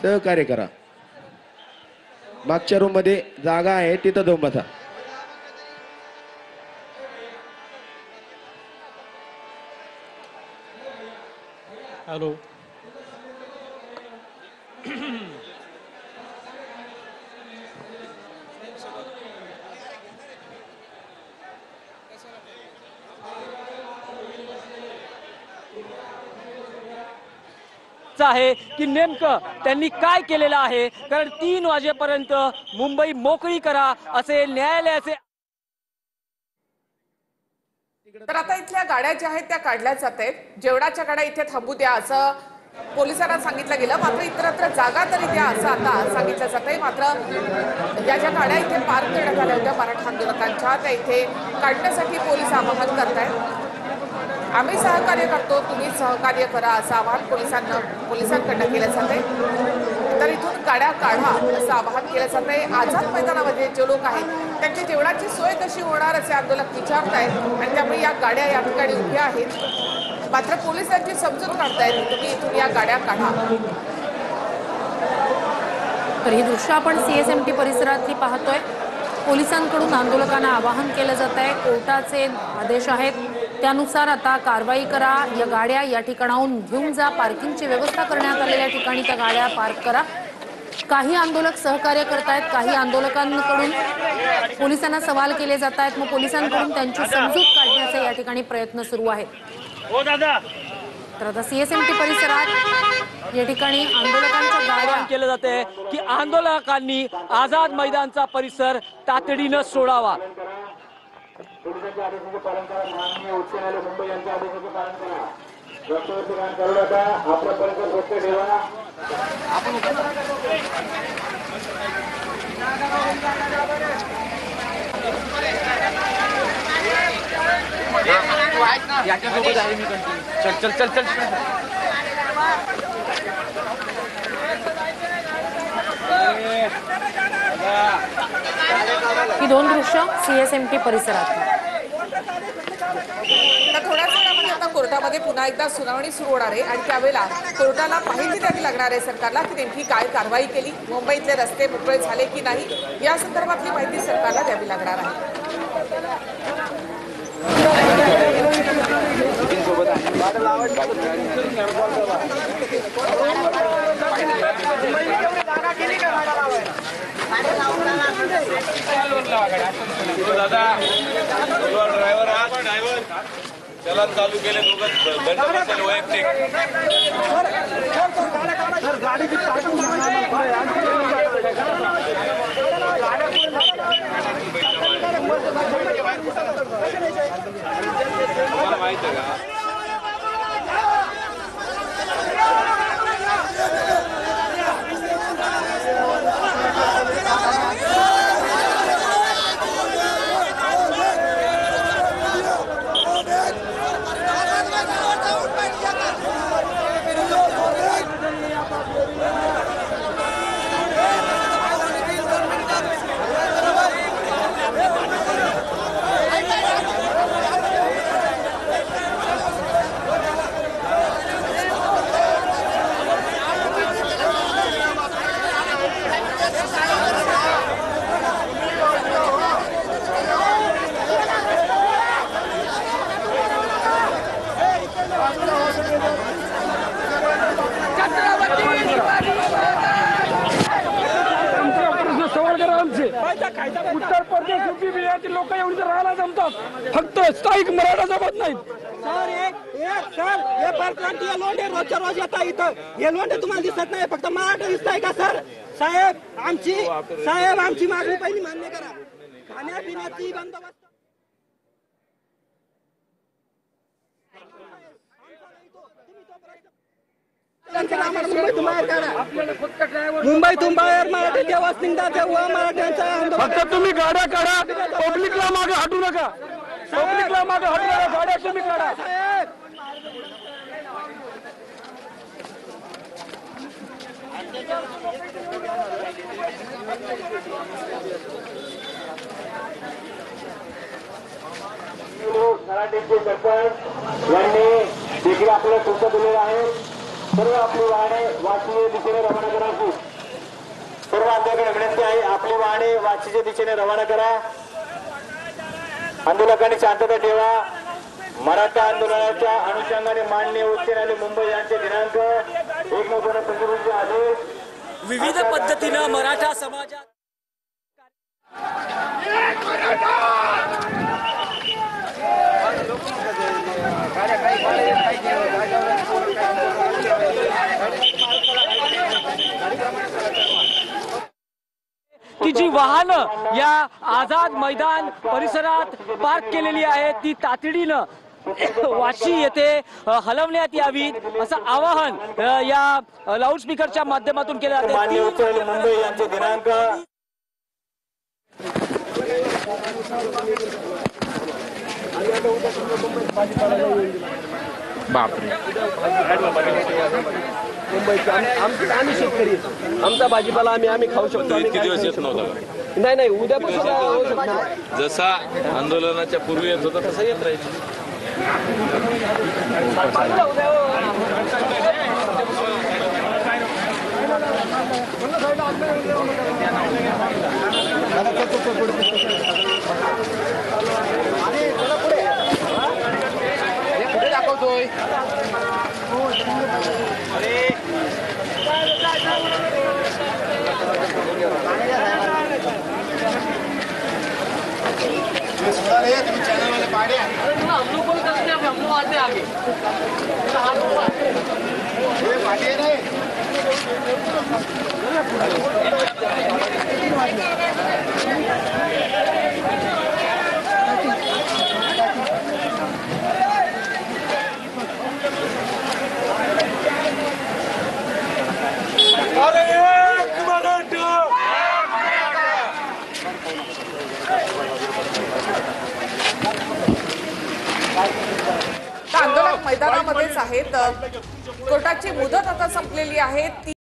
सहकार्य करा। मागच्या रूम मध्ये जागा आहे, तिथं जाऊन बसा। हॅलो आहे की नेमकं त्यांनी काय केलेलं आहे, कारण 3 वाजेपर्यंत मुंबई मोकळी करा असे न्यायालयाचे। तर आता इथल्या गाड्या ज्या आहेत त्या काढल्या जात आहेत, जेवणाच्या गाड्या इथे थांबू द्या असं पोलिसांना सांगितलं गेलं, मात्र इतरत्र जागा तरी द्या असं आता सांगितलं जात आहे। मात्र या ज्या गाड्या इथे पार्क करण्यात आल्या होत्या मराठा आंदोलकांच्या, त्या इथे काढण्यासाठी पोलीस आवाहन करतायत। आम्ही सहकार्य करतो, तुम्ही सहकार्य करा असं आवाहन पोलिसांकडनं केलं जात आहे। तर इथून गाड्या काढा असं आवाहन केलं जात आहे। आझाद मैदानामध्ये जे लोक आहेत त्यांची जेवणाची सोय कशी होणार असे आंदोलक विचारतायत आणि त्यामुळे या गाड्या या ठिकाणी उभ्या आहेत। मात्र पोलिसांची समजूत काढतायत, तुम्ही इथून या गाड्या काढा। तर ही दृश्य आपण CSMT परिसरातली पाहतोय। पोलिसांकडून आंदोलकांना आवाहन केलं जात आहे, कोर्टाचे आदेश आहेत त्यानुसार आता कारवाई करा, या गाड्या या ठिकाणाहून घेऊन जा, पार्किंगची व्यवस्था करण्यात आलेल्या ठिकाणी त्या गाड्या पार्क करा। काही आंदोलक सहकार्य करतायत, काही आंदोलकांकडून पोलिसांना सवाल केले जात आहेत, मग पोलिसांकडून त्यांची समजूत काढण्याचे या ठिकाणी प्रयत्न सुरू आहेत। तर आता CSMT परिसरात या ठिकाणी आंदोलकांच्या गाड्या केलं जाते की आंदोलकांनी आझाद मैदानचा परिसर तातडीनं सोडावा। पोलिसांच्या आदेशाचे पालन करा, माननीय उच्च न्यायालय मुंबई यांच्या आदेशाचे पालन करा। रस्त्यावरती काम करू नका, आपला परिसर स्वच्छ ठेवा। याच्यासोबत आहे मी कंटिन्यू। चल चल चल चल ही दोन दृश्य CSMT परिसरात। तर थोड्याच वेळामध्ये आता कोर्टामध्ये पुन्हा एकदा सुनावणी सुरू होणार आहे आणि त्यावेळेला कोर्टाला माहिती द्यावी लागणार आहे सरकारला की नेमकी काय कारवाई केली, मुंबईतले रस्ते मोकळे झाले की नाही या संदर्भातली माहिती सरकारला द्यावी लागणार आहे। ड्रायव्हर चलन चालू केले, दंड बसेल वैयक्तिक। तुम्हाला माहिती आहे का? उत्तर प्रदेश UP बिहारचे लोक एवढी तर राहायला जमतात, फक्त स्थायिक मराठा जमत नाहीत। सर हे परप्रांतीय लोंढे रोजच्या रोज येतात इथं, हे लोंढे तुम्हाला दिसत नाही, फक्त मराठा दिसताय का सर? साहेब आमची मागणी पहिली मान्य करा, खाण्यापिण्याची बंदोबस्त। मुंबईतून बाहेर मराठी तेव्हाच निघतात, तेव्हा मराठ्यांचा फक्त तुम्ही गाड्या काढा, पब्लिकला मागे हटू नका, पब्लिकला मागे हटू नका, गाड्या तुम्ही काढा। मराठीचे सरपंच यांनी देखील आपल्याला सूचना दिलेल्या आहे, सर्व आपली वाहने वाचनीय दिशेने रवाना करायची। आंदोलकांना विनंती आहे, आपली वाहने वाशीच्या दिशेने रवाना करा. आंदोलकांनी शांतता ठेवा. मराठा आंदोलनाच्या अनुषंगाने माननीय उच्च न्यायालय मुंबई यांचे दिनांक 1 नोव्हेंबर 2025 रोजी आदेश विविध पद्धतीनं मराठा समाजात की जी वाहनं या आझाद मैदान परिसरात पार्क केलेली आहेत ती तातडीनं वाशी येथे हलवण्यात यावी असं आवाहन या लाऊडस्पीकरच्या माध्यमातून केलं जाते. माननीय उच्च न्यायालय मुंबई यांचे दिनांक आम्ही शेतकरी आमचा भाजीपाला आम्ही खाऊ शकतो. इतके दिवस येत नव्हता. नाही उद्यापासून जसा आंदोलनाच्या पूर्वी येत होता तसा येत राहील. आंदोलक मैदानामध्येच आहेत. कोर्टाची मुदत आता संपलेली आहे.